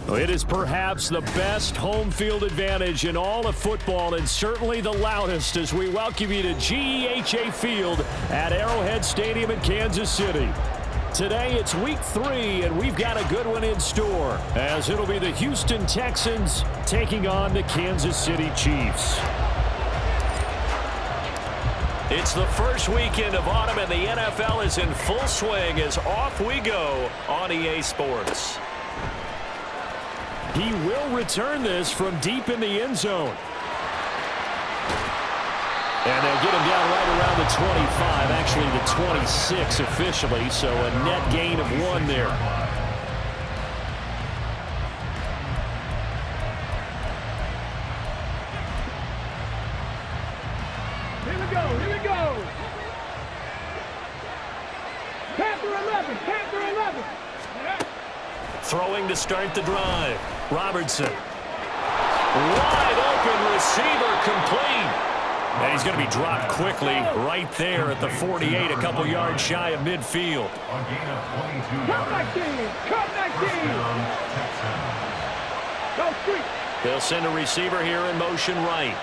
It is perhaps the best home field advantage in all of football, and certainly the loudest, as we welcome you to GEHA Field at Arrowhead Stadium in Kansas City. Today it's week 3, and we've got a good one in store, as it'll be the Houston Texans taking on the Kansas City Chiefs. It's the first weekend of autumn, and the NFL is in full swing as off we go on EA Sports. He will return this from deep in the end zone. And they'll get him down right around the 25, actually the 26 officially, so a net gain of 1 there. Here we go, here we go. Panther 11, Panther 11. Throwing to start the drive. Robertson. Wide open receiver, complete. And he's going to be dropped quickly right there at the 48, a couple yards shy of midfield. Cut back team, cut back team. Go street. They'll send a receiver here in motion right.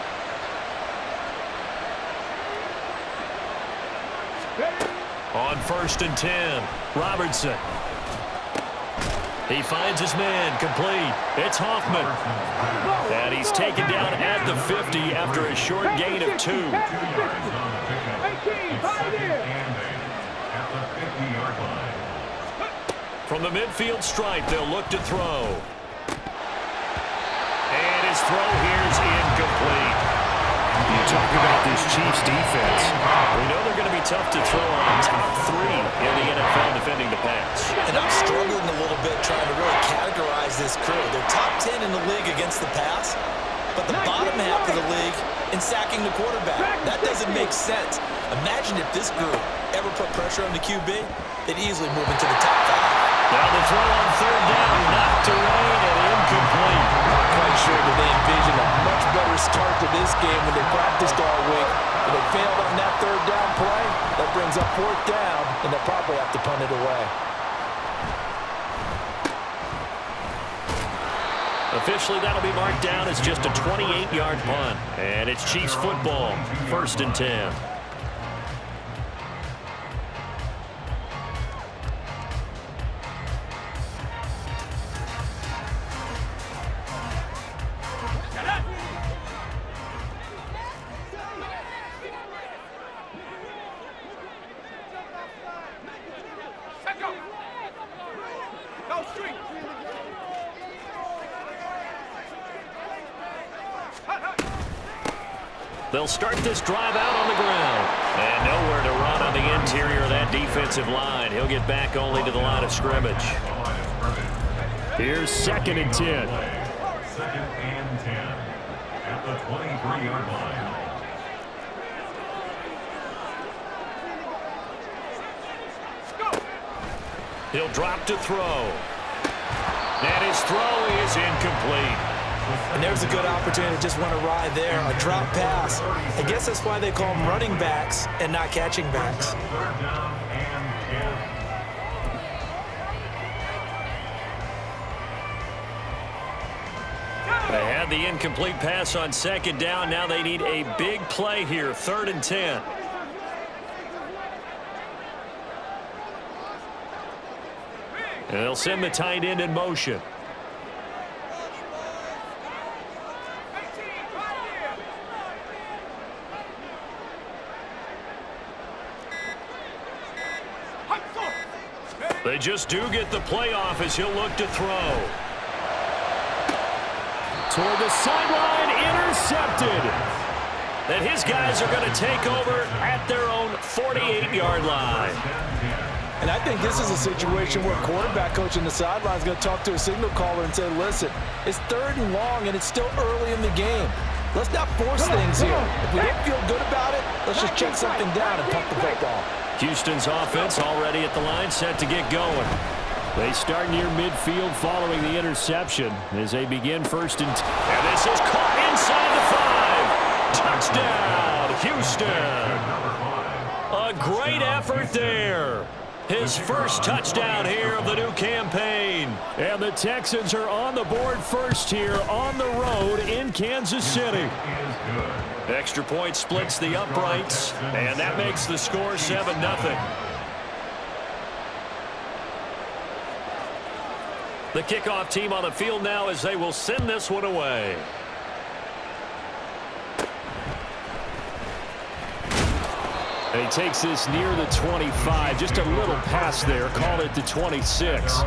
On 1st and 10, Robertson. He finds his man, complete. It's Hoffman. And he's taken down at the 50 after a short gain of 2. From the midfield stripe, they'll look to throw. And his throw here is incomplete. You talk about this Chiefs defense. We know they're going to be tough to throw on. Top 3 in the NFL defending the pass. And I'm struggling a little bit trying to really categorize this crew. They're top 10 in the league against the pass, but the bottom half of the league in sacking the quarterback. That doesn't make sense. Imagine if this group ever put pressure on the QB, they'd easily move into the top 5. Now the throw on 3rd down, knocked to rain and incomplete. Not quite sure that they envisioned a much better start to this game when they practiced all week. But they failed on that 3rd down play. That brings up 4th down, and they'll probably have to punt it away. Officially, that'll be marked down as just a 28-yard punt. And it's Chiefs football, 1st and 10. They'll start this drive out on the ground. And nowhere to run on the interior of that defensive line. He'll get back only to the line of scrimmage. Here's 2nd and 10. 2nd and 10 at the 23-yard line. He'll drop to throw. And his throw is incomplete. And there's a good opportunity to just want to ride there. A drop pass. I guess that's why they call them running backs and not catching backs. 3rd down and 10. They had the incomplete pass on 2nd down. Now they need a big play here, 3rd and 10. And they'll send the tight end in motion. They just do get the playoff as he'll look to throw. Toward the sideline, intercepted. And his guys are going to take over at their own 48-yard line. And I think this is a situation where quarterback coach on the sideline is going to talk to a signal caller and say, listen, it's 3rd and long and it's still early in the game. Let's not force things here. If we don't feel good about it, let's just check something down and punt the football. Houston's offense already at the line, set to get going. They start near midfield following the interception as they begin 1st and 10. And this is caught inside the 5. Touchdown, Houston. A great effort there. His first touchdown here of the new campaign. And the Texans are on the board first here on the road in Kansas City. Extra point splits the uprights, and that makes the score 7-0. The kickoff team on the field now as they will send this one away. And he takes this near the 25. Just a little pass there. Call it the 26.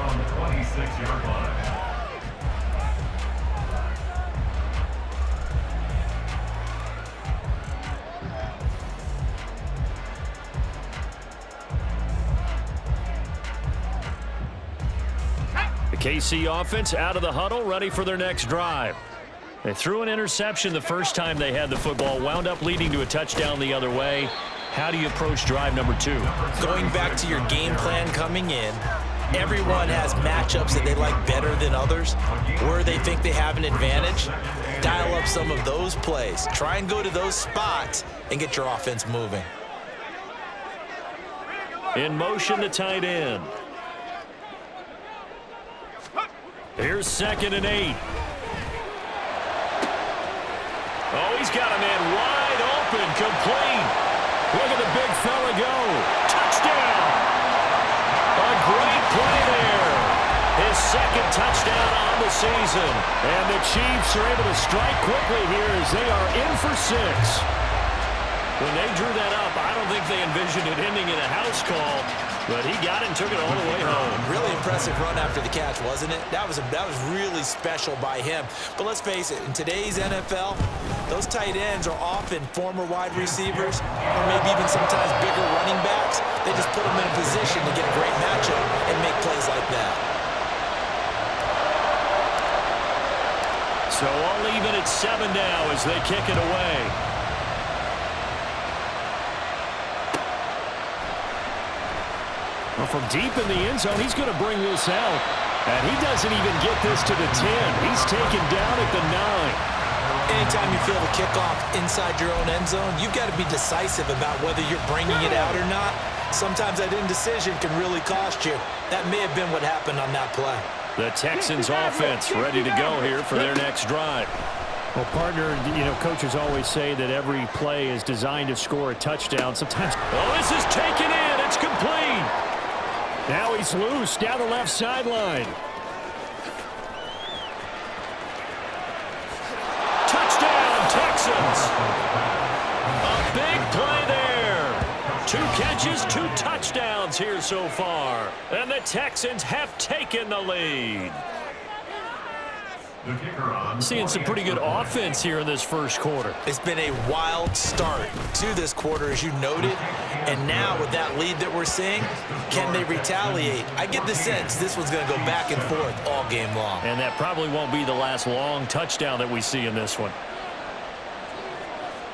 The KC offense out of the huddle, ready for their next drive. They threw an interception the first time they had the football, wound up leading to a touchdown the other way. How do you approach drive number 2? Going back to your game plan coming in, everyone has matchups that they like better than others, where they think they have an advantage. Dial up some of those plays. Try and go to those spots and get your offense moving. In motion, the tight end. Here's 2nd and 8. Oh, he's got a man wide open, complete. Look at the big fella go. Touchdown! A great play there. His 2nd touchdown on the season. And the Chiefs are able to strike quickly here as they are in for 6. When they drew that up, I don't think they envisioned it ending in a house call, but he got it and took it all the way home. Really impressive run after the catch, wasn't it? That was really special by him. But let's face it, in today's NFL, those tight ends are often former wide receivers or maybe even sometimes bigger running backs. They just put them in a position to get a great matchup and make plays like that. So all even at 7 now as they kick it away. Well, from deep in the end zone, he's going to bring this out. And he doesn't even get this to the 10. He's taken down at the 9. Anytime you feel the kickoff inside your own end zone, you've got to be decisive about whether you're bringing it out or not. Sometimes that indecision can really cost you. That may have been what happened on that play. The Texans offense ready to go here for their next drive. Well, partner, you know, coaches always say that every play is designed to score a touchdown. Sometimes, oh, this is taken in. It's complete. Now he's loose down the left sideline. Touchdown, Texans. A big play there. 2 catches, 2 touchdowns here so far. And the Texans have taken the lead. Seeing some pretty good offense here in this first quarter. It's been a wild start to this quarter, as you noted. And now with that lead that we're seeing, can they retaliate? I get the sense this one's going to go back and forth all game long. And that probably won't be the last long touchdown that we see in this one.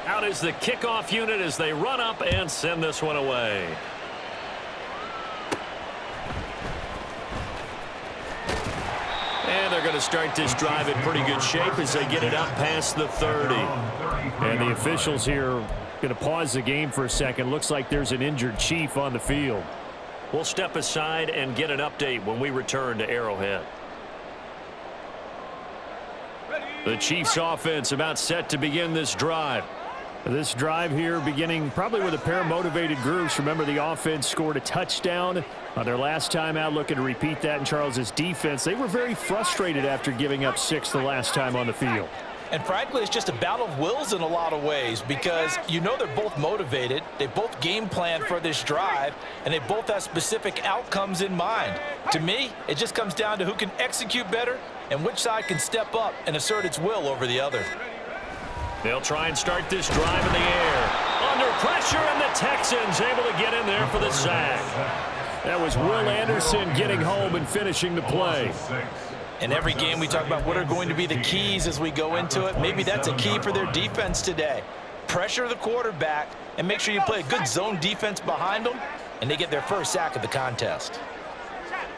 Out is the kickoff unit as they run up and send this one away. And they're going to start this drive in pretty good shape as they get it up past the 30. And the officials here going to pause the game for a second. Looks like there's an injured Chief on the field. We'll step aside and get an update when we return to Arrowhead. The Chiefs offense about set to begin this drive. This drive here beginning probably with a pair of motivated groups. Remember, the offense scored a touchdown on their last time out, looking to repeat that in Charles's defense. They were very frustrated after giving up 6 the last time on the field. And frankly, it's just a battle of wills in a lot of ways because you know they're both motivated. They both game plan for this drive, and they both have specific outcomes in mind. To me, it just comes down to who can execute better and which side can step up and assert its will over the other. They'll try and start this drive in the air. Under pressure, and the Texans able to get in there for the sack. That was Will Anderson getting home and finishing the play. In every game, we talk about what are going to be the keys as we go into it. Maybe that's a key for their defense today. Pressure the quarterback and make sure you play a good zone defense behind them, and they get their first sack of the contest.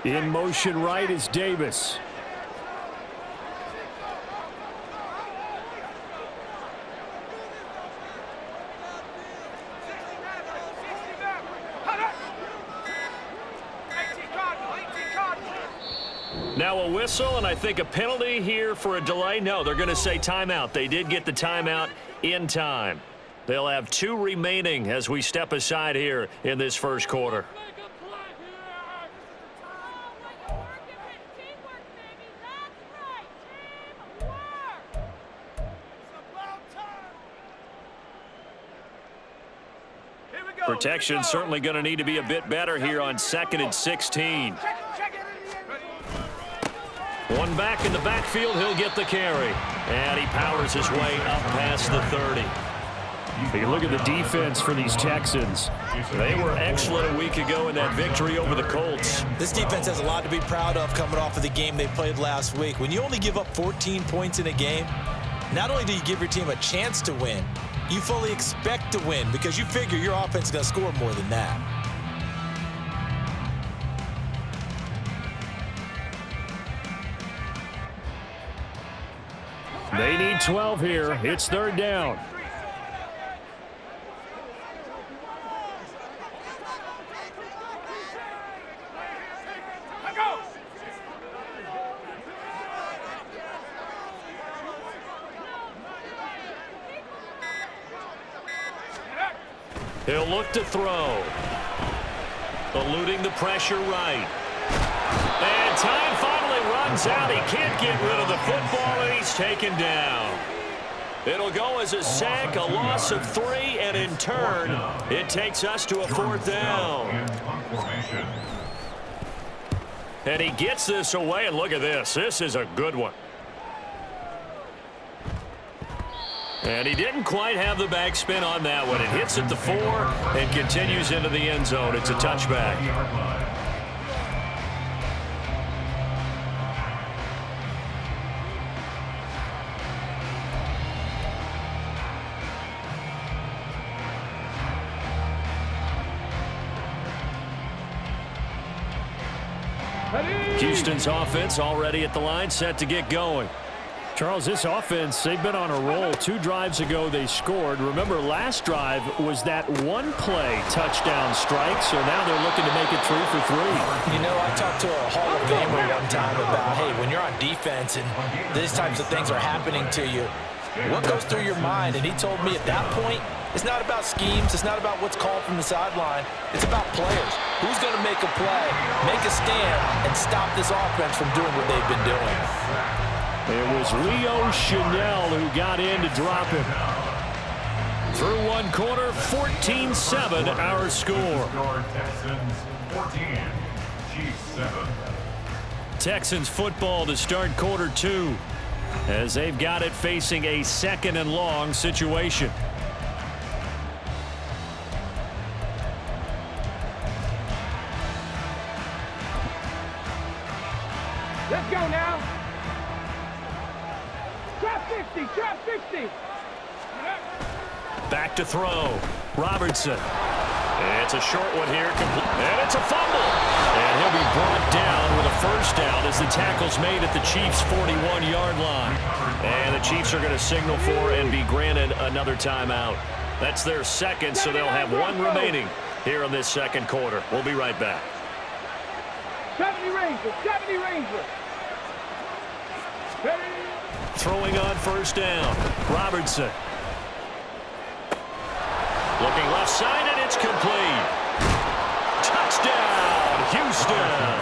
In motion right is Davis. Now a whistle, and I think a penalty here for a delay. No, they're going to say timeout. They did get the timeout in time. They'll have 2 remaining as we step aside here in this first quarter. Protection certainly going to need to be a bit better here on 2nd and 16. One back in the backfield, he'll get the carry. And he powers his way up past the 30. You look at the defense for these Texans. They were excellent a week ago in that victory over the Colts. This defense has a lot to be proud of coming off of the game they played last week. When you only give up 14 points in a game, not only do you give your team a chance to win, you fully expect to win because you figure your offense is going to score more than that. They need 12 here. It's 3rd down. He'll look to throw. Eluding the pressure right. And time finally runs out. He can't get rid of the football, and he's taken down. It'll go as a sack, a loss of 3, and in turn, it takes us to a 4th down. And he gets this away, and look at this. This is a good one. And he didn't quite have the backspin on that one. It hits at the 4 and continues into the end zone. It's a touchback. Houston's offense already at the line, set to get going. Charles, this offense, they've been on a roll. 2 drives ago, they scored. Remember, last drive was that one-play touchdown strike, so now they're looking to make it 3 for 3. You know, I talked to a Hall of Famer one time about, hey, when you're on defense and these types of things are happening to you, what goes through your mind? And he told me at that point, it's not about schemes. It's not about what's called from the sideline. It's about players. Who's going to make a play, make a stand, and stop this offense from doing what they've been doing? It was Leo Chanel who got in to drop him. Through 1 quarter, 14-7 our score. Texans 14, Chiefs 7. Texans football to start quarter 2 as they've got it facing a 2nd and long situation. Let's go now. Drop 60, drop 60. Back to throw. Robertson. It's a short one here. And it's a fumble. And he'll be brought down with a 1st down as the tackle's made at the Chiefs' 41-yard line. And the Chiefs are going to signal for and be granted another timeout. That's their 2nd, so they'll have 1 remaining here in this 2nd quarter. We'll be right back. 70 Rangers, 70 Rangers. Throwing on 1st down. Robertson. Looking left side, and it's complete. Touchdown, Houston.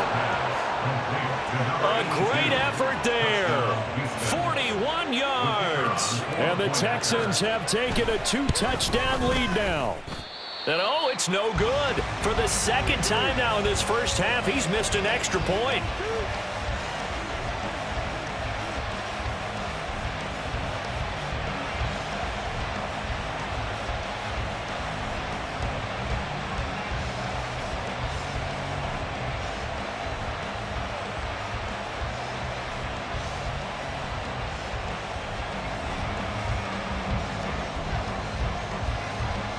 A great effort there. 41 yards. And the Texans have taken a 2-touchdown lead now. And oh, it's no good. For the 2nd time now in this first half, he's missed an extra point.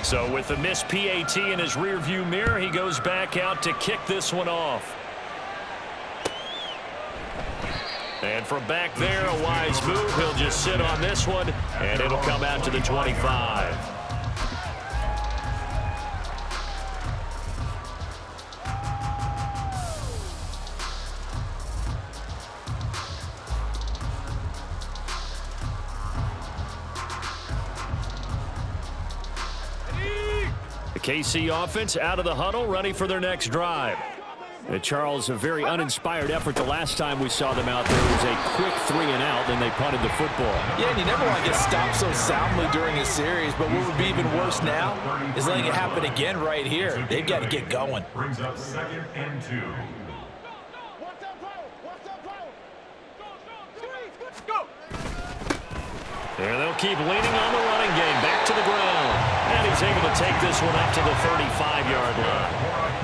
So with the missed PAT in his rearview mirror, he goes back out to kick this one off. And from back there, a wise move. He'll just sit on this one, and it'll come out to the 25. The KC offense out of the huddle, ready for their next drive. Charles, a very uninspired effort the last time we saw them out there. It was a quick 3-and-out, then they punted the football. Yeah, and you never want to get stopped so soundly during a series, but what would be even worse now is letting it happen again right here. They've got to get going. Brings up 2nd and 2. There they'll keep leaning on the running game. Back to the ground. And he's able to take this one up to the 35-yard line.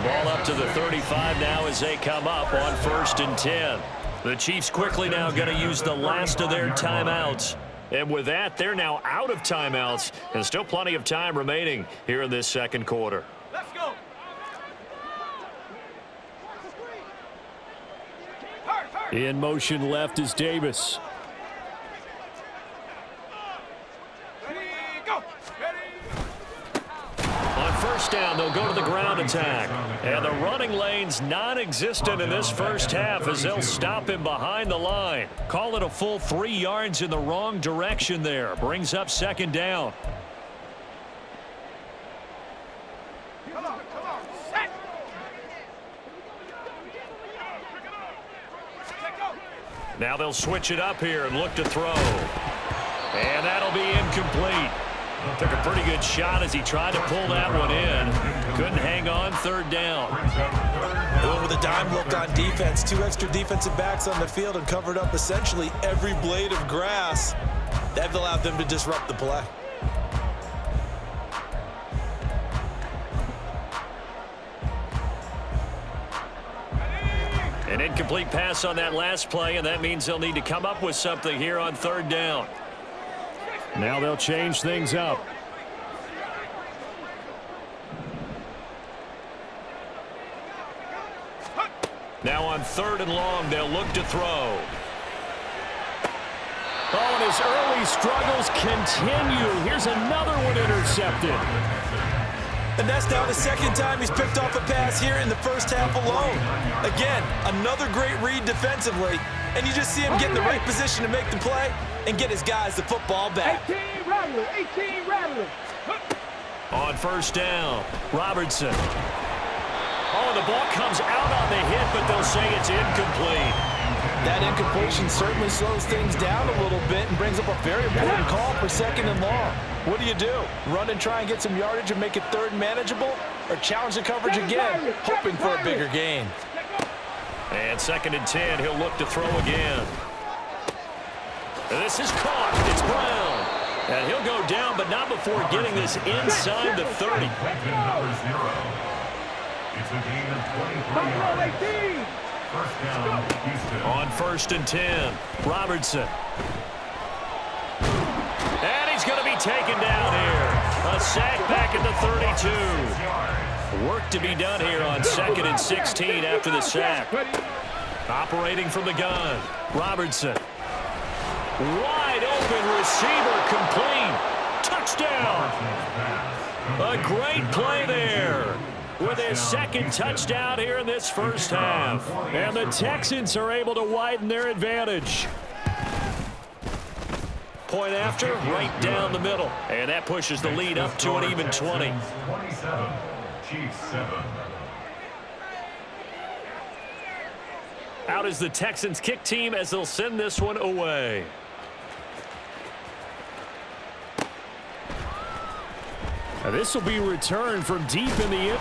Ball up to the 35 now as they come up on 1st and 10. The Chiefs quickly now going to use the last of their timeouts. And with that, they're now out of timeouts. And still plenty of time remaining here in this second quarter. Let's go. In motion left is Davis. On 1st down, they'll go to the ground attack. And the running lane's non-existent in this first half as they'll stop him behind the line. Call it a full 3 yards in the wrong direction there. Brings up 2nd down. Come on. Set. Now they'll switch it up here and look to throw. And that'll be incomplete. Took a pretty good shot as he tried to pull that one in. Couldn't hang on 3rd down. Going with a dime look on defense. 2 extra defensive backs on the field and covered up essentially every blade of grass. That allowed them to disrupt the play. An incomplete pass on that last play, and that means they'll need to come up with something here on 3rd down. Now they'll change things up. Now on 3rd and long, they'll look to throw. Oh, and his early struggles continue. Here's another one intercepted. And that's now the 2nd time he's picked off a pass here in the first half alone. Again, another great read defensively, and you just see him get in the right position to make the play and get his guys the football back. 18 Rattler. On 1st down, Robertson. Oh, the ball comes out on the hit, but they'll say it's incomplete. That incompletion certainly slows things down a little bit and brings up a very important call for 2nd and long. What do? Run and try and get some yardage and make it 3rd and manageable, or challenge the coverage again, hoping for a bigger gain? And 2nd and 10, he'll look to throw again. And this is caught. It's Brown. And he'll go down, but not before getting this inside the 30. It's a gain of 23 yards. 1st down, Houston. On 1st and 10, Robertson. And he's going to be taken down here. A sack back at the 32. Work to be done here on 2nd and 16 after the sack. Operating from the gun, Robertson. Wide open receiver, complete. Touchdown. A great play there. With his 2nd touchdown here in this first half. And the Texans are able to widen their advantage. Point after, right down the middle. And that pushes the lead up to an even 20. 27, Chiefs 7. Out is the Texans kick team as they'll send this one away. This will be returned from deep in the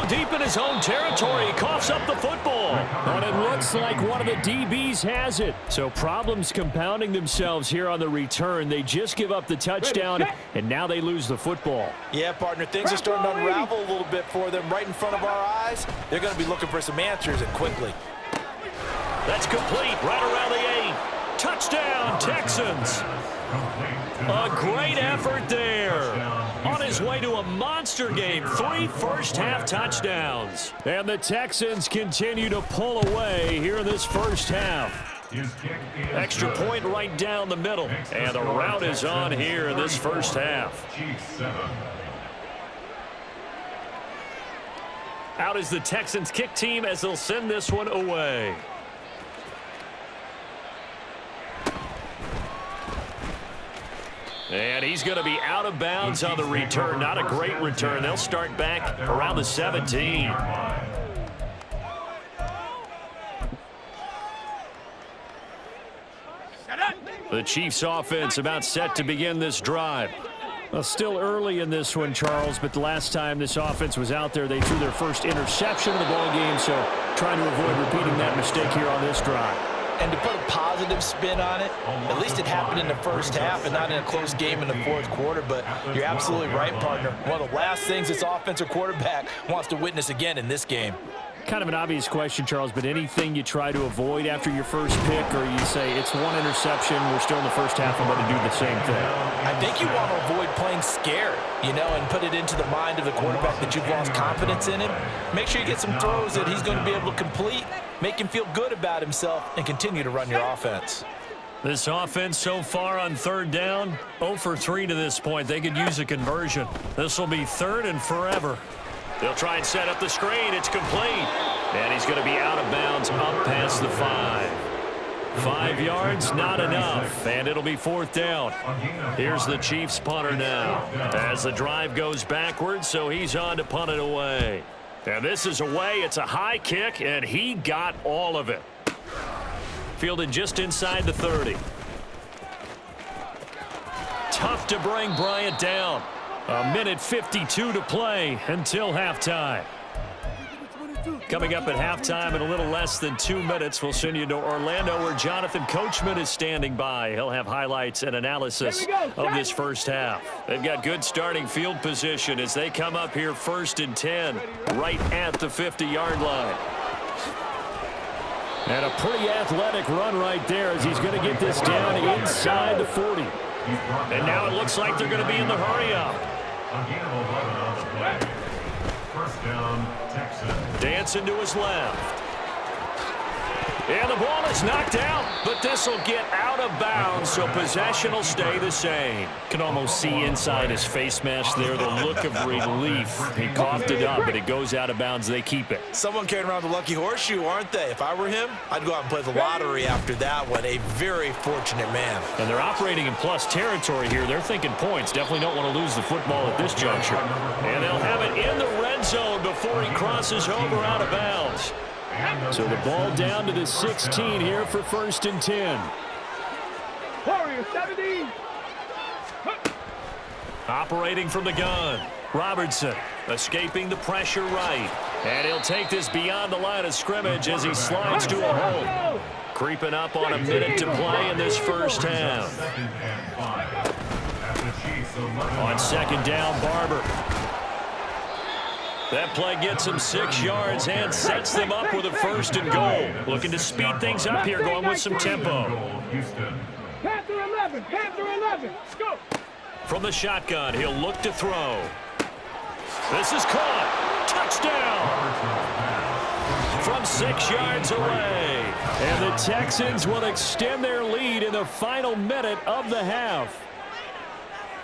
deep in his own territory. He coughs up the football. And it looks like one of the DBs has it. So problems compounding themselves here on the return. They just give up the touchdown, and now they lose the football. Yeah, partner, things are starting to unravel a little bit for them right in front of our eyes. They're going to be looking for some answers, and quickly. That's complete right around the 8. Touchdown, Texans. A great effort there. On his way to a monster game, 3 first-half touchdowns. And the Texans continue to pull away here in this first half. Extra point right down the middle. And the route is on here in this first half. Out is the Texans kick team as they'll send this one away. And he's going to be out of bounds on the return. Not a great return. They'll start back around the 17. The Chiefs offense about set to begin this drive. Well, still early in this one, Charles, but the last time this offense was out there, they threw their first interception of the ball game, so trying to avoid repeating that mistake here on this drive. And to put a positive spin on it, at least it happened in the first half and not in a close game in the fourth quarter, but you're absolutely right, partner. One of the last things this offensive quarterback wants to witness again in this game. Kind of an obvious question, Charles, but anything you try to avoid after your first pick, or you say it's one interception, we're still in the first half, I'm going to do the same thing? I think you want to avoid playing scared, and put it into the mind of the quarterback that you've lost confidence in him. Make sure you get some throws that he's going to be able to complete, make him feel good about himself, and continue to run your offense. This offense so far on third down, 0 for 3 to this point. They could use a conversion. This will be third and forever. They'll try and set up the screen. It's complete. And he's going to be out of bounds up past the 5. 5 yards, not enough. And it'll be fourth down. Here's the Chiefs punter now. As the drive goes backwards, so he's on to punt it away. And this is away. It's a high kick, and he got all of it. Fielded just inside the 30. Tough to bring Bryant down. A minute 52 to play until halftime. Coming up at halftime in a little less than 2 minutes, we'll send you to Orlando where Jonathan Coachman is standing by. He'll have highlights and analysis of this first half. They've got good starting field position as they come up here 1st and 10 right at the 50-yard line. And a pretty athletic run right there as he's going to get this down inside the 40. And now it looks like they're going to be in the hurry-up. First down, Texans. Dancing to his left. And the ball is knocked out, but this will get out of bounds, so possession will stay the same. Can almost see inside his face mask there the look of relief. He coughed it up, but it goes out of bounds. They keep it. Someone carrying around the lucky horseshoe, aren't they? If I were him, I'd go out and play the lottery after that one. A very fortunate man. And they're operating in plus territory here. They're thinking points. Definitely don't want to lose the football at this juncture. And they'll have it in the red zone before he crosses over out of bounds. So the ball down to the 16 here for 1st and 10. Warrior 17. Operating from the gun. Robertson escaping the pressure right. And he'll take this beyond the line of scrimmage as he slides to a hole. Creeping up on a minute to play in this first half. On 2nd down, Barber. That play gets him 6 yards and sets them up with a 1st and goal. Looking to speed things up here, going with some tempo. Panther 11. Panther 11. Go. From the shotgun, he'll look to throw. This is caught. Touchdown. From 6 yards away. And the Texans will extend their lead in the final minute of the half.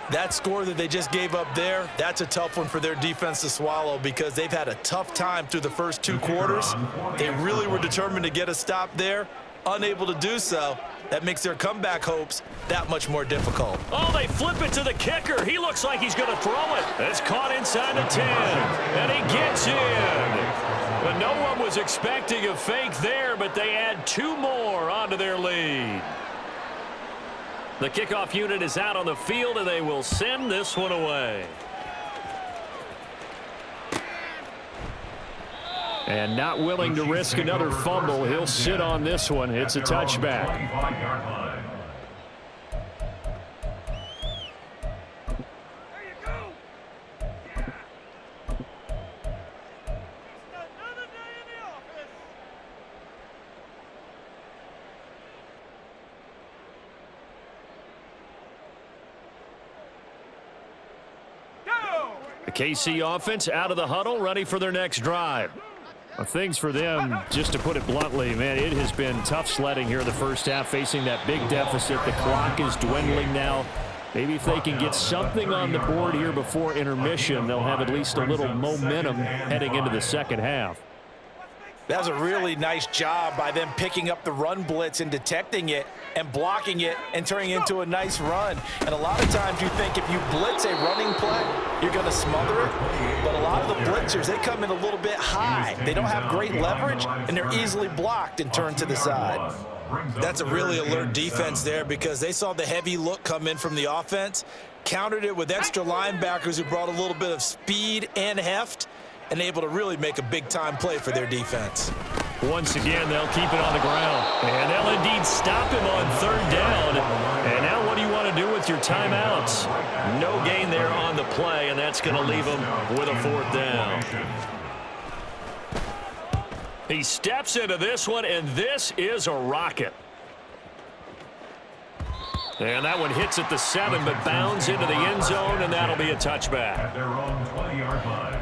That score that they just gave up there, that's a tough one for their defense to swallow because they've had a tough time through the first 2 quarters. They really were determined to get a stop there, unable to do so. That makes their comeback hopes that much more difficult. Oh, they flip it to the kicker. He looks like he's going to throw it. It's caught inside the 10, and he gets in. But no one was expecting a fake there, but they add 2 more onto their lead. The kickoff unit is out on the field, and they will send this one away. And not willing to risk another fumble, he'll sit on this one. It's a touchback. The KC offense out of the huddle, ready for their next drive. Well, things for them, just to put it bluntly, man, it has been tough sledding here in the first half, facing that big deficit. The clock is dwindling now. Maybe if they can get something on the board here before intermission, they'll have at least a little momentum heading into the second half. That was a really nice job by them picking up the run blitz and detecting it and blocking it and turning it into a nice run. And a lot of times you think if you blitz a running play, you're going to smother it. But a lot of the blitzers, they come in a little bit high. They don't have great leverage, and they're easily blocked and turned to the side. That's a really alert defense there because they saw the heavy look come in from the offense, countered it with extra linebackers who brought a little bit of speed and heft, and able to really make a big-time play for their defense. Once again, they'll keep it on the ground. And they'll indeed stop him on third down. And now what do you want to do with your timeouts? No gain there on the play, and that's going to leave him with a fourth down. He steps into this one, and this is a rocket. And that one hits at the 7, but bounds into the end zone, and that'll be a touchback. At their own 20-yard line.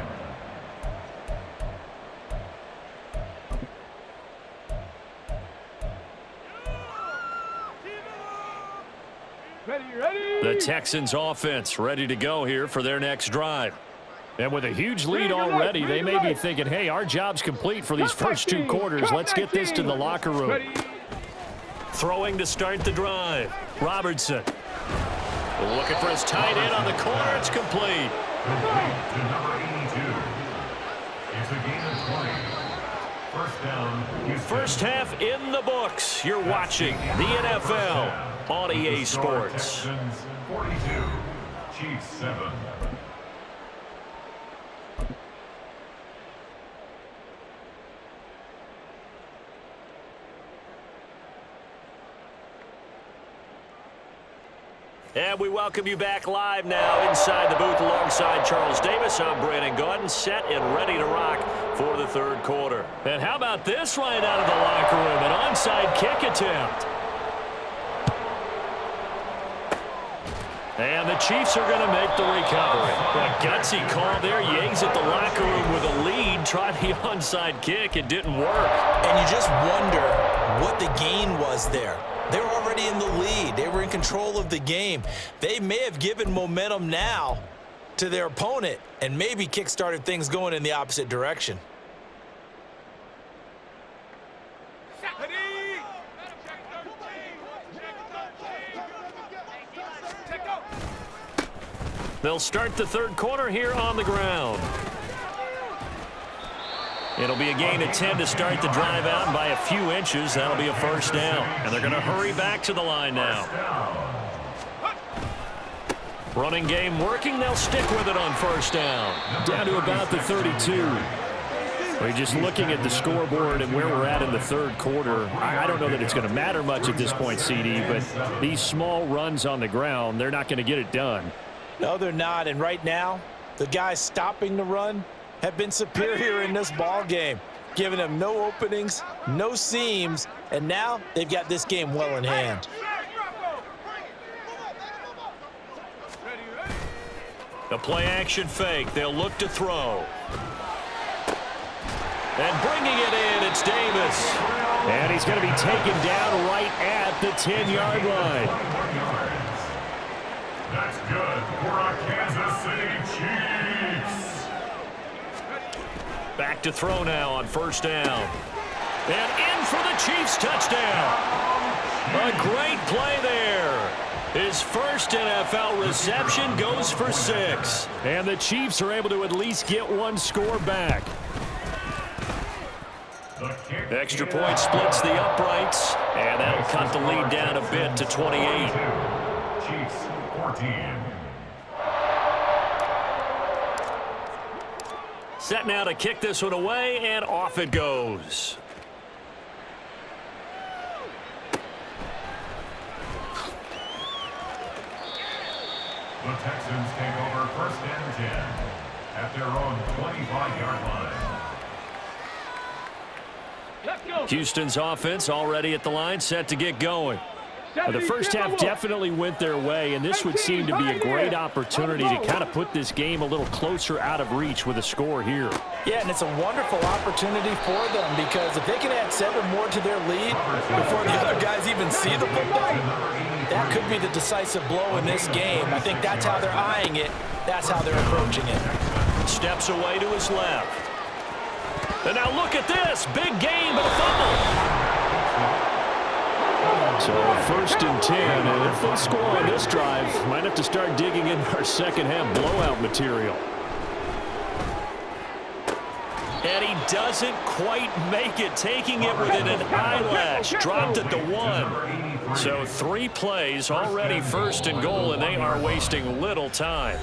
Ready. The Texans offense ready to go here for their next drive. And with a huge lead already, they may be thinking, hey, our job's complete for these first 2 quarters. Let's get this to the locker room. Throwing to start the drive. Robertson. Looking for his tight end on the corner. It's complete. Complete to number 82. It's a gain of 20. First down, Houston. First half in the books. You're watching the NFL on EA Sports. Texans 42, Chiefs 7. And we welcome you back live now inside the booth alongside Charles Davis. I'm Brandon Gaudin, set and ready to rock for the third quarter. And how about this right out of the locker room? An onside kick attempt. And the Chiefs are going to make the recovery. A gutsy call there. Yanks at the locker room with a lead. Tried the onside kick. It didn't work. And you just wonder what the gain was there. They were already in the lead. They were in control of the game. They may have given momentum now to their opponent and maybe kick-started things going in the opposite direction. They'll start the third quarter here on the ground. It'll be a gain of 10 to start the drive out, and by a few inches, that'll be a first down. And they're going to hurry back to the line now. Running game working. They'll stick with it on first down. Down to about the 32. We're just looking at the scoreboard and where we're at in the third quarter. I don't know that it's going to matter much at this point, CD, but these small runs on the ground, they're not going to get it done. No, they're not. And right now, the guys stopping the run have been superior in this ball game, giving them no openings, no seams, and now they've got this game well in hand. The play-action fake. They'll look to throw. And bringing it in, it's Davis. And he's going to be taken down right at the 10-yard line. That's good for our Kansas City Chiefs. Back to throw now on first down. And in for the Chiefs touchdown. A great play there. His first NFL reception goes for 6. And the Chiefs are able to at least get one score back. Extra point splits the uprights. And that'll cut the lead down a bit to 28. Chiefs 14. Set now to kick this one away, and off it goes. The Texans take over first and 10 at their own 25-yard line. Let's go. Houston's offense already at the line, set to get going. The first half definitely went their way, and this would seem to be a great opportunity to kind of put this game a little closer out of reach with a score here. Yeah, and it's a wonderful opportunity for them because if they can add 7 more to their lead before the other guys even see the football, that could be the decisive blow in this game. I think that's how they're eyeing it. That's how they're approaching it. Steps away to his left. And now look at this. Big gain, but a fumble. So 1st and 10, and if they score on this drive, might have to start digging in our second half blowout material. And he doesn't quite make it, taking it within an eyelash. Dropped at the 1. So 3 plays, already 1st and goal, and they are wasting little time.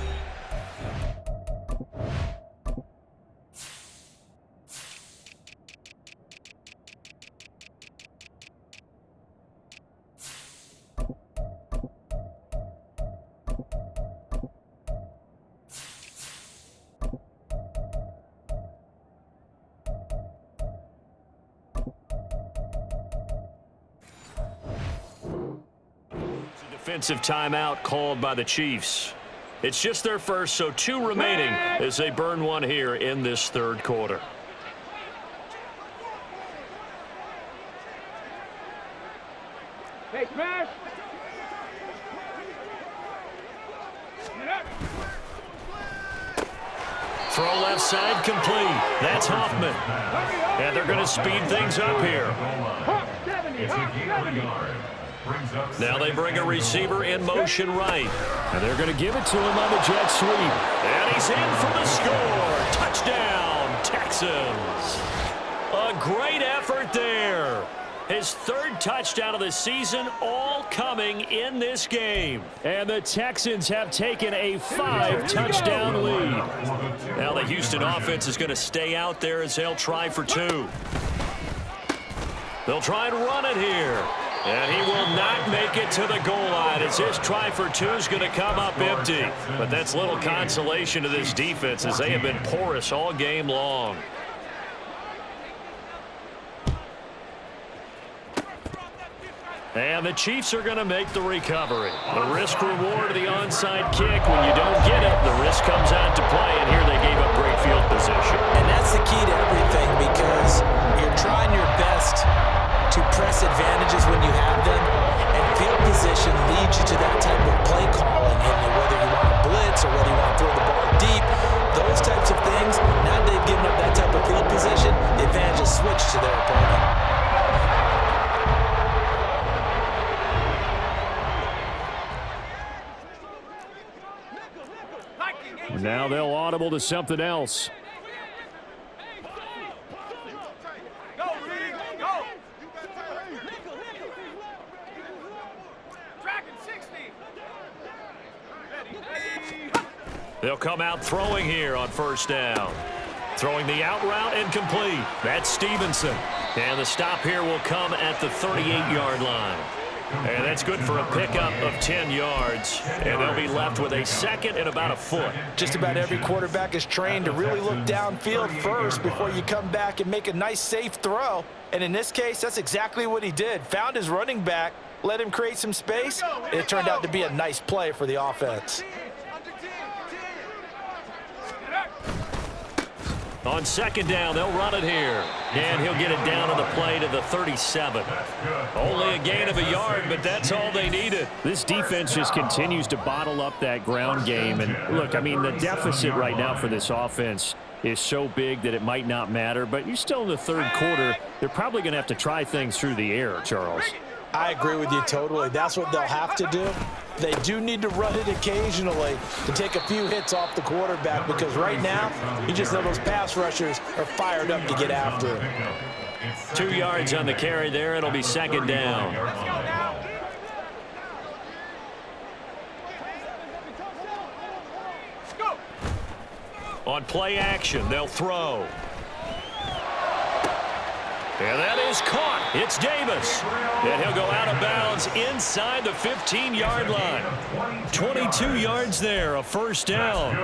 Defensive timeout called by the Chiefs. It's just their first, so 2 remaining as they burn one here in this 3rd quarter. Hey, smash! Throw left side complete. That's Hoffman. And they're going to speed things up here. Hawk 70, Hawk 70. Now they bring a receiver in motion right. And they're going to give it to him on the jet sweep. And he's in for the score. Touchdown, Texans. A great effort there. His 3rd touchdown of the season, all coming in this game. And the Texans have taken a 5-touchdown lead. Now the Houston offense is going to stay out there as they'll try for 2. They'll try and run it here. And he will not make it to the goal line as his try for 2 is going to come up empty. But that's little consolation to this defense as they have been porous all game long. And the Chiefs are going to make the recovery. The risk reward of the onside kick. When you don't get it, the risk comes out to play. And here they gave up great field position. And that's the key to everything, because you're trying your best to press advantages when you have them, and field position leads you to that type of play calling. And whether you want to blitz or whether you want to throw the ball deep, those types of things, now they've given up that type of field position, the advantage is switched to their opponent. Now they'll audible to something else. Go, Reed, go! Dragon 60! Ready. They'll come out throwing here on 1st down. Throwing the out route and complete. That's Stevenson. And the stop here will come at the 38-yard line. And that's good for a pickup of 10 yards. And they'll be left with a 2nd and about a foot. Just about every quarterback is trained to really look downfield first before you come back and make a nice, safe throw. And in this case, that's exactly what he did. Found his running back, let him create some space, and it turned out to be a nice play for the offense. On 2nd down, they'll run it here. And he'll get it down on the play to the 37. Only a gain of a yard, but that's all they needed. This defense just continues to bottle up that ground game. And look, I mean, the deficit right now for this offense is so big that it might not matter. But you're still in the 3rd quarter. They're probably going to have to try things through the air, Charles. I agree with you totally. That's what they'll have to do. They do need to run it occasionally to take a few hits off the quarterback, because right now, you just know those pass rushers are fired up to get after him. 2 yards on the carry there. It'll be 2nd down. On play action, they'll throw. And that is caught. It's Davis. And he'll go out of bounds inside the 15-yard line. 22 yards there, a 1st down.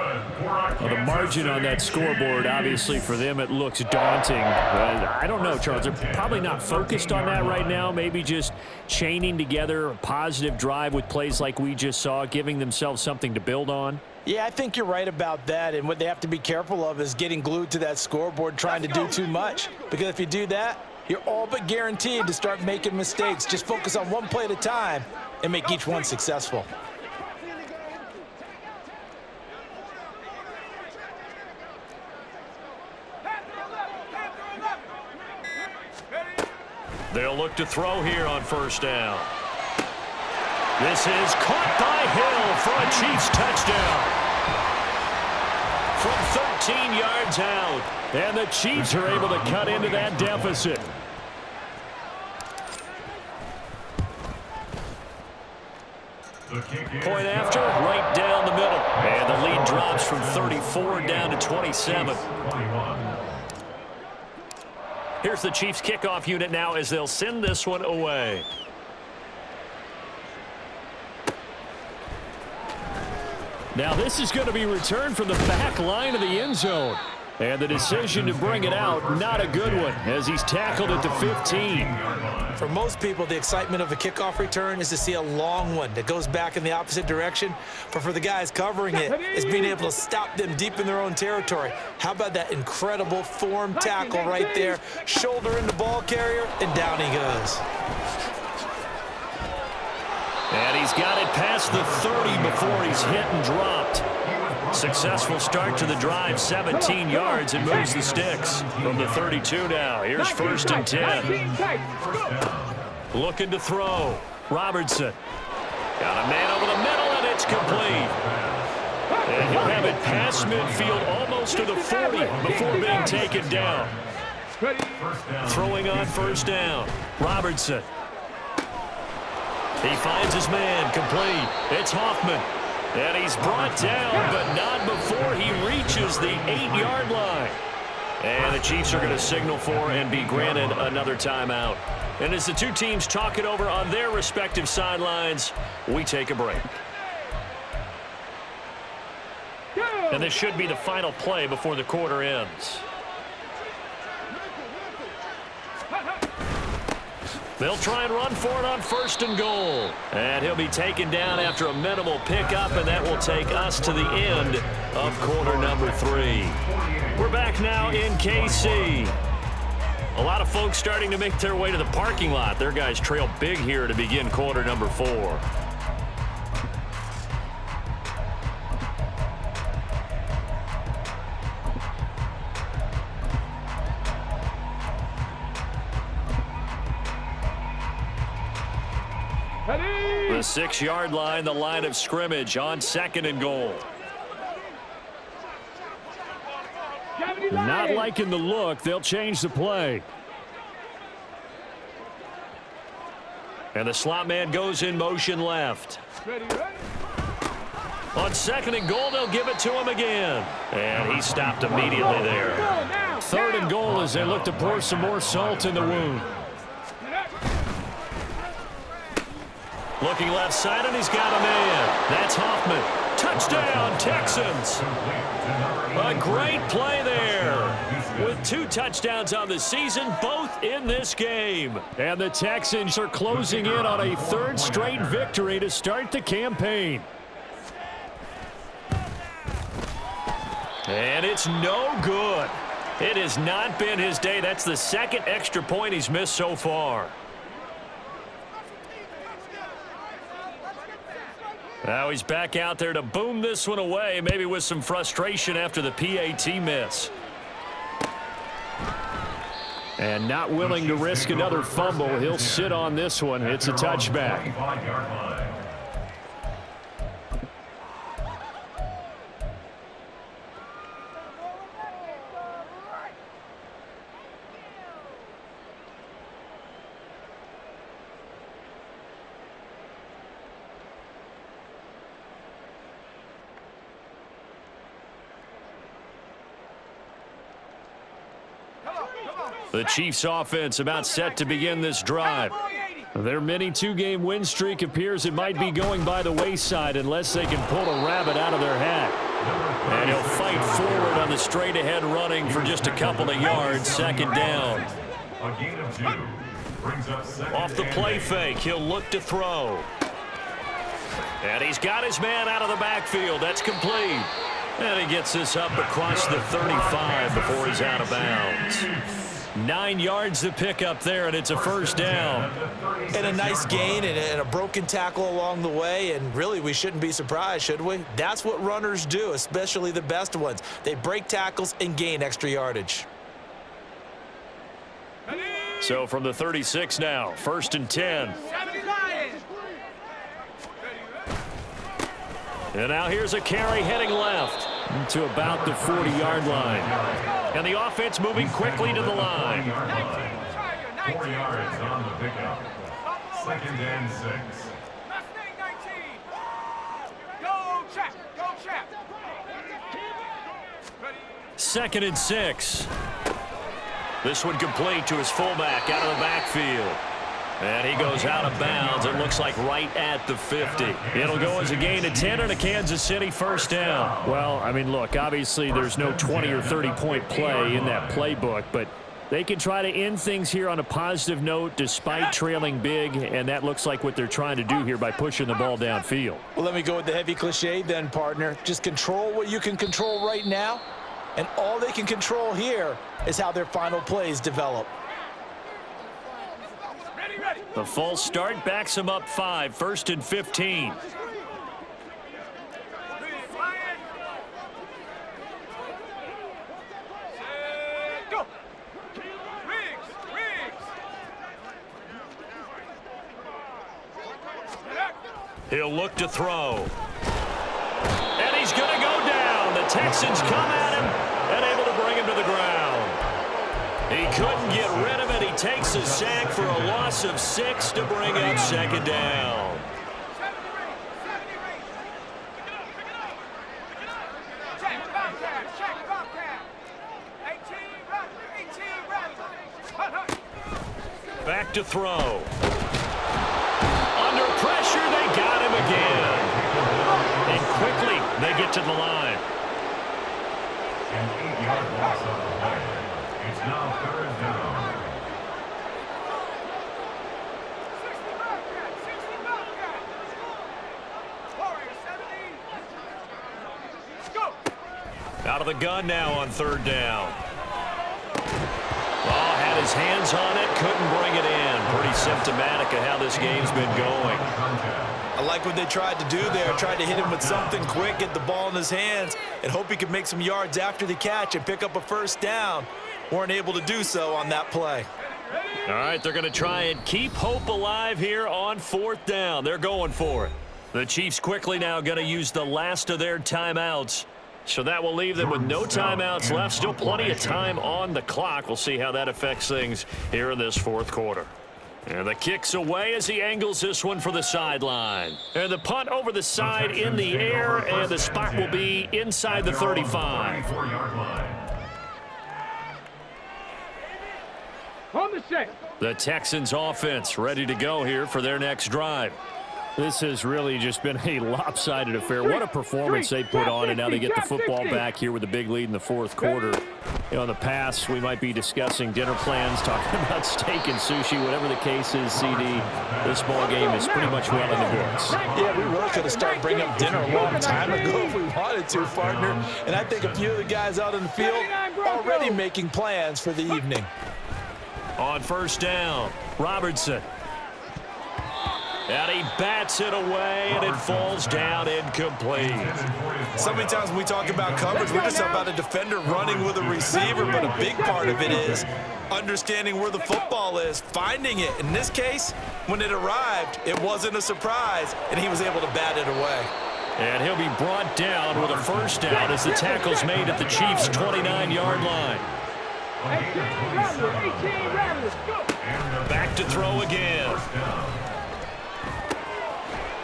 Well, the margin on that scoreboard, obviously for them, it looks daunting. I don't know, Charles. They're probably not focused on that right now. Maybe just chaining together a positive drive with plays like we just saw, giving themselves something to build on. Yeah, I think you're right about that, and what they have to be careful of is getting glued to that scoreboard, trying to do too much. Because if you do that, you're all but guaranteed to start making mistakes. Just focus on one play at a time and make each one successful. They'll look to throw here on first down. This is caught by Hill for a Chiefs touchdown. From 13 yards out. And the Chiefs are able to cut into that deficit. Point after, right down the middle. And the lead drops from 34 down to 27. Here's the Chiefs kickoff unit now as they'll send this one away. Now this is going to be returned from the back line of the end zone. And the decision to bring it out, not a good one, as he's tackled at the 15. For most people, the excitement of a kickoff return is to see a long one that goes back in the opposite direction. But for the guys covering it, it's being able to stop them deep in their own territory. How about that incredible form tackle right there? Shoulder in the ball carrier, and down he goes. And he's got it past the 30 before he's hit and dropped. Successful start to the drive, 17 yards, and moves the sticks from the 32 now. Here's first and 10. Looking to throw. Robertson. Got a man over the middle, and it's complete. And he'll have it past midfield almost to the 40 before being taken down. Throwing on first down. Robertson. He finds his man, complete. It's Hoffman. And he's brought down, but not before he reaches the 8-yard line. And the Chiefs are going to signal for and be granted another timeout. And as the two teams talk it over on their respective sidelines, we take a break. And this should be the final play before the quarter ends. They'll try and run for it on first and goal. And he'll be taken down after a minimal pickup, and that will take us to the end of quarter number 3. We're back now in KC. A lot of folks starting to make their way to the parking lot. Their guys trail big here to begin quarter number 4. The 6-yard line, the line of scrimmage on second and goal. Not liking the look. They'll change the play. And the slot man goes in motion left. On second and goal, they'll give it to him again. And he stopped immediately there. Third and goal as they look to pour some more salt in the wound. Looking left side, and he's got a man. That's Hoffman. Touchdown, Texans. A great play there. With 2 touchdowns on the season, both in this game. And the Texans are closing in on a 3rd straight victory to start the campaign. And it's no good. It has not been his day. That's the 2nd extra point he's missed so far. Now he's back out there to boom this one away, maybe with some frustration after the PAT miss. And not willing to risk another fumble. He'll sit on this one. It's a touchback. The Chiefs offense about set to begin this drive. Their mini 2-game win streak appears it might be going by the wayside unless they can pull a rabbit out of their hat. And he'll fight forward on the straight ahead running for just a couple of yards, 2nd down. Off the play fake, he'll look to throw. And he's got his man out of the backfield. That's complete. And he gets this up across the 35 before he's out of bounds. 9 yards to pick up there, and it's a first down. And a nice gain and a broken tackle along the way, and really we shouldn't be surprised, should we? That's what runners do, especially the best ones. They break tackles and gain extra yardage. So from the 36 now, 1st and 10. And now here's a carry heading left to about the 40-yard line. And the offense moving quickly to the line. 4 yards on the pickup. 2nd and 6. Go, check. Go, check. 2nd and 6. This one complete to his fullback out of the backfield. And he goes out of bounds. It looks like right at the 50. It'll go as a gain of 10 and a Kansas City 1st down. Well, I mean, look, obviously there's no 20 or 30-point play in that playbook, but they can try to end things here on a positive note despite trailing big, and that looks like what they're trying to do here by pushing the ball downfield. Well, let me go with the heavy cliche then, partner. Just control what you can control right now, and all they can control here is how their final plays develop. The false start backs him up 5, 1st and 15. Go. He'll look to throw. And he's going to go down. The Texans come at him and able to bring him to the ground. He couldn't get rid of it. He takes a sack for a loss of 6 to bring up 2nd down. Back to throw. Under pressure, they got him again. And quickly, they get to the line. An 8-yard loss on the play. It's now 3rd down. Out of the gun now on 3rd down. Oh, had his hands on it, couldn't bring it in. Pretty symptomatic of how this game's been going. I like what they tried to do there. Tried to hit him with something quick, get the ball in his hands, and hope he could make some yards after the catch and pick up a 1st down. Weren't able to do so on that play. All right, they're going to try and keep hope alive here on 4th down. They're going for it. The Chiefs quickly now going to use the last of their timeouts. So that will leave them with no timeouts left. Still plenty of time on the clock. We'll see how that affects things here in this 4th quarter. And the kick's away as he angles this one for the sideline. And the punt over the side in the air, and the spot will be inside the 35. On the set. The Texans offense ready to go here for their next drive. This has really just been a lopsided affair. What a performance they put on, and now they get the football back here with a big lead in the 4th quarter. You know, in the past, we might be discussing dinner plans, talking about steak and sushi, whatever the case is, CD. This ball game is pretty much well in the books. Yeah, we really could have started bringing up dinner a long time ago if we wanted to, partner. And I think a few of the guys out in the field already making plans for the evening. On 1st down, Robertson. And he bats it away, and it falls down incomplete. So many times when we talk about coverage, we're just about a defender running with a receiver, but a big part of it is understanding where the football is, finding it. In this case, when it arrived, it wasn't a surprise, and he was able to bat it away. And he'll be brought down with a 1st down as the tackle's made at the Chiefs' 29-yard line. Back to throw again.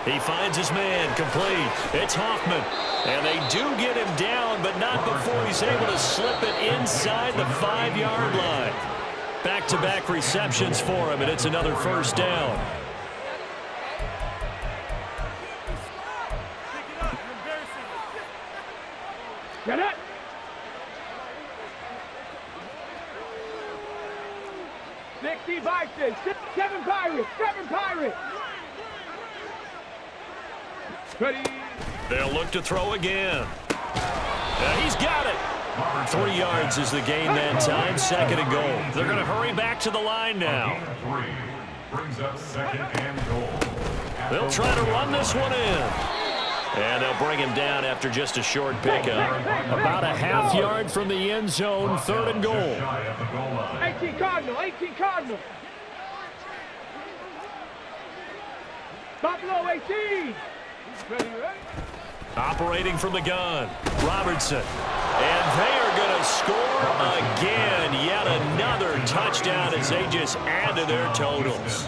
He finds his man, complete. It's Hoffman. And they do get him down, but not before he's able to slip it inside the 5-yard line. Back-to-back receptions for him, and it's another 1st down. Get it. Vikings, 7 Pirates, 7 Pirates. Ready. They'll look to throw again. He's got it. 3 yards is the gain that time. 2nd and goal. They're going to hurry back to the line now. Brings up 2nd and goal. They'll try to run this one in. And they'll bring him down after just a short pickup. About a half yard from the end zone, 3rd and goal. 18 Cardinal, 18 Cardinal. Buffalo 18. Ready? Operating from the gun, Robertson. And they are going to score again. Yet another touchdown as they just add to their totals.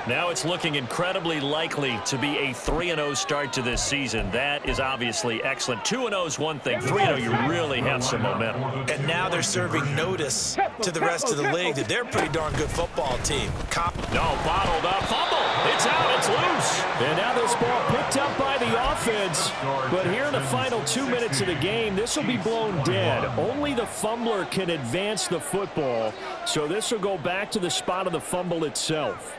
Now it's looking incredibly likely to be a 3-0 start to this season. That is obviously excellent. 2-0 is one thing. 3-0, you really have some momentum. And now they're serving notice to the rest of the league that they're a pretty darn good football team. Bottled up. Fumble. It's out. It's loose. And now this ball picked up by the offense. But here in the final 2 minutes of the game, this will be blown dead. Only the fumbler can advance the football. So this will go back to the spot of the fumble itself.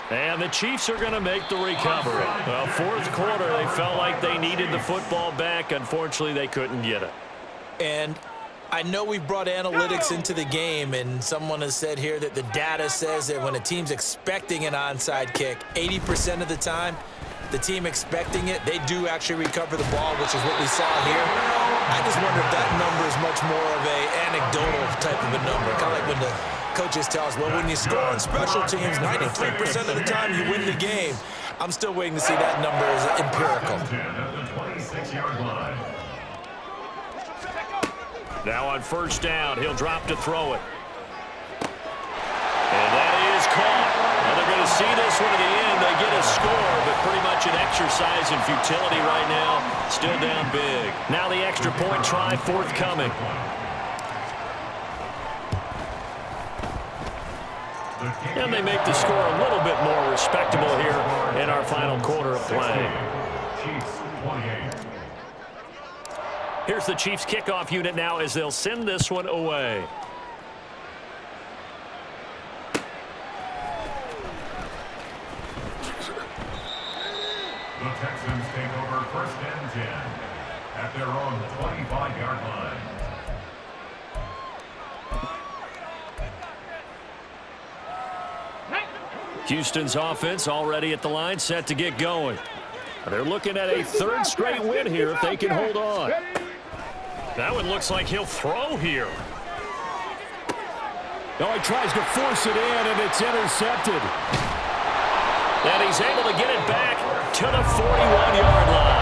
And the Chiefs are going to make the recovery. Well, 4th quarter, they felt like they needed the football back. Unfortunately, they couldn't get it. And I know we brought analytics into the game, and someone has said here that the data says that when a team's expecting an onside kick, 80% of the time, the team expecting it, they do actually recover the ball, which is what we saw here. I just wonder if that number is much more of a anecdotal type of a number, kind of like when the coaches tell us, well, when you score on special teams, 93% of the time you win the game. I'm still waiting to see that number as empirical. Now on 1st down, he'll drop to throw it. And that is caught. Now they're going to see this one at the end. They get a score, but pretty much an exercise in futility right now. Still down big. Now the extra point try forthcoming. And they make the score a little bit more respectable here in our final quarter of play. Here's the Chiefs kickoff unit now as they'll send this one away. The Texans take over 1st and 10 at their own 25-yard line. Houston's offense already at the line, set to get going. They're looking at a 3rd straight win here if they can hold on. That one looks like he'll throw here. No, he tries to force it in, and it's intercepted. And he's able to get it back to the 41-yard line.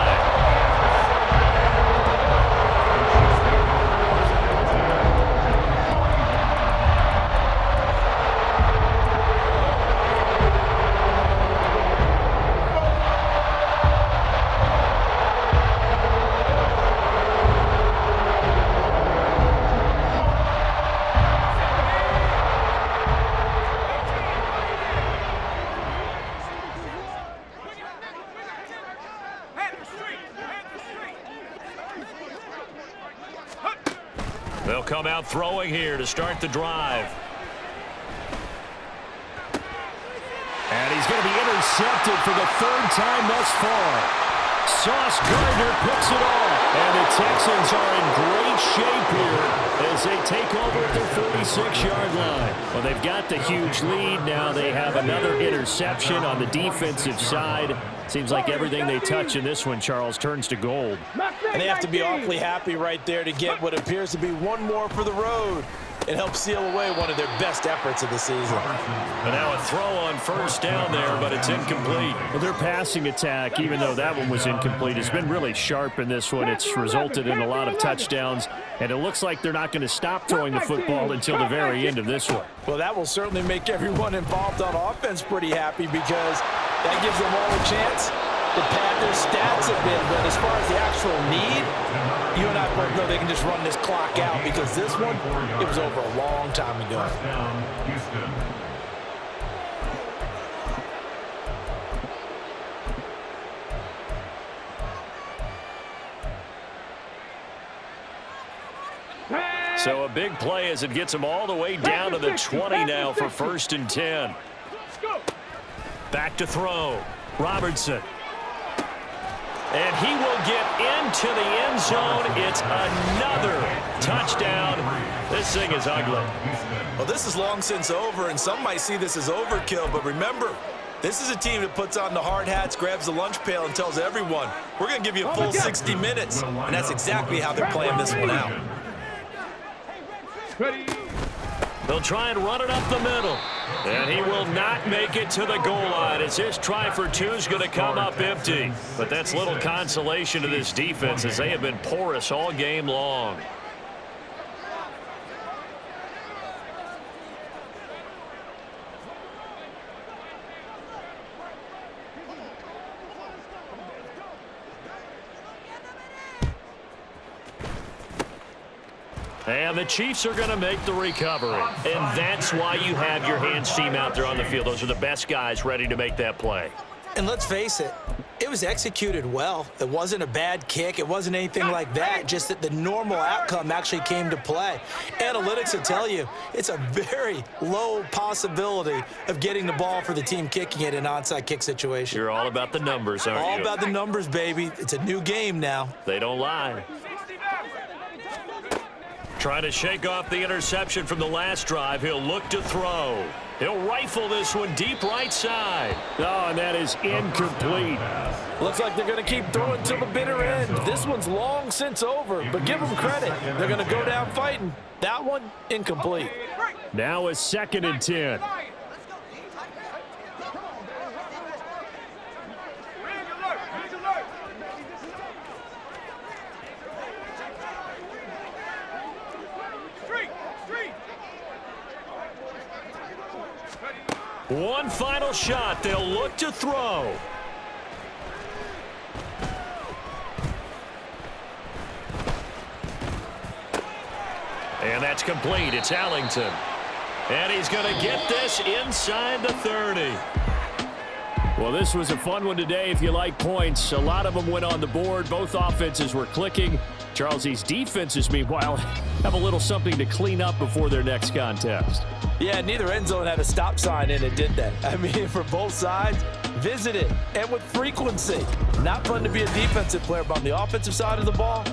They'll come out throwing here to start the drive. And he's going to be intercepted for the 3rd time thus far. Sauce Gardner picks it off. And the Texans are in great shape here as they take over at their 46-yard line. Well, they've got the huge lead. Now they have another interception on the defensive side. Seems like everything they touch in this one, Charles, turns to gold. And they have to be awfully happy right there to get what appears to be one more for the road. It helps seal away one of their best efforts of the season. And now a throw on 1st down there, but it's incomplete. Well, their passing attack, even though that one was incomplete, has been really sharp in this one. It's resulted in a lot of touchdowns, and it looks like they're not going to stop throwing the football until the very end of this one. Well, that will certainly make everyone involved on offense pretty happy because that gives them all a chance to pad their stats a bit. But as far as the actual need, you and I both know they can just run this clock out because this one, it was over a long time ago. So a big play as it gets them all the way down to the 20 now for 1st and 10. Back to throw. Robertson. And he will get into the end zone. It's another touchdown. This thing is ugly. Well, this is long since over, and some might see this as overkill, but remember, this is a team that puts on the hard hats, grabs the lunch pail, and tells everyone, we're going to give you a full 60 minutes. And that's exactly how they're playing this one out. They'll try and run it up the middle. And he will not make it to the goal line as his try for two is going to come up empty. But that's little consolation to this defense as they have been porous all game long. And the Chiefs are going to make the recovery. And that's why you have your hands team out there on the field. Those are the best guys ready to make that play. And let's face it, it was executed well. It wasn't a bad kick. It wasn't anything like that. Just that the normal outcome actually came to play. Analytics will tell you it's a very low possibility of getting the ball for the team kicking it in an onside kick situation. You're all about the numbers, aren't you? All about the numbers, baby. It's a new game now. They don't lie. Trying to shake off the interception from the last drive. He'll look to throw. He'll rifle this one deep right side. Oh, and that is incomplete. Looks like they're going to keep throwing till the bitter end. This one's long since over, but give them credit. They're going to go down fighting. That one, incomplete. Now a 2nd and 10. One final shot. They'll look to throw. And that's complete. It's Allington. And he's going to get this inside the 30. Well, this was a fun one today if you like points. A lot of them went on the board. Both offenses were clicking. Charles, these defenses, meanwhile, have a little something to clean up before their next contest. Yeah, neither end zone had a stop sign in it, did they? I mean, for both sides, visit it, and with frequency. Not fun to be a defensive player, but on the offensive side of the ball,